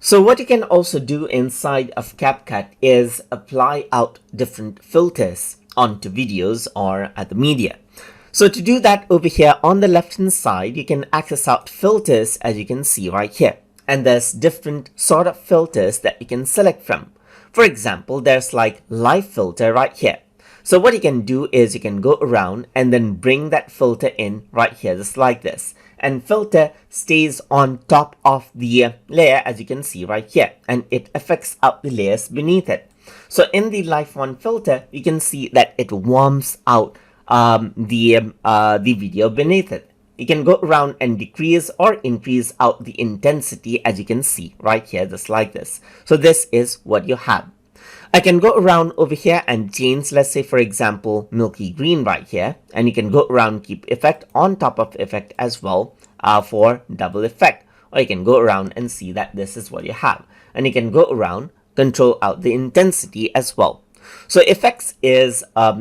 So what you can also do inside of CapCut is apply out different filters onto videos or the media. So to do that, over here on the left hand side, you can access out filters, as you can see right here. And there's different sort of filters that you can select from. For example, there's like live filter right here. So what you can do is you can go around and then bring that filter in right here, just like this. And filter stays on top of the layer, as you can see right here, and it affects out the layers beneath it. So in the live one filter, you can see that it warms out the video beneath it. You can go around and decrease or increase out the intensity, as you can see right here, just like this. So this is what you have. I can go around over here and change, let's say for example, milky green right here, and you can go around, keep effect on top of effect as well for double effect, or you can go around and see that this is what you have, and you can go around, control out the intensity as well. So effects is apart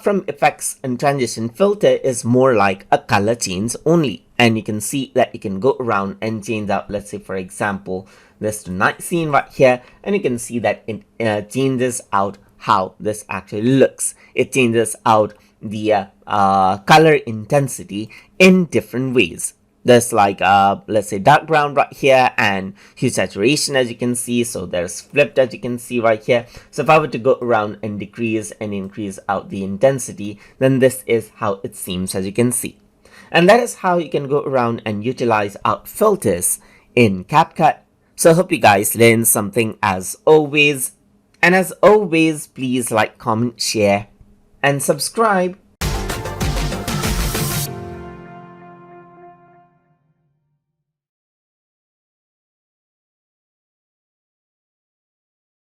from effects and transition, filter is more like a color change only, and you can see that you can go around and change out, let's say for example, this night scene right here, and you can see that it changes out how this actually looks. It changes out the color intensity in different ways. There's like let's say dark brown right here and hue saturation, as you can see. So there's flipped, as you can see right here. So if I were to go around and decrease and increase out the intensity, then this is how it seems, as you can see. And that is how you can go around and utilize out filters in CapCut. So I hope you guys learned something as always. And as always, please like, comment, share, and subscribe.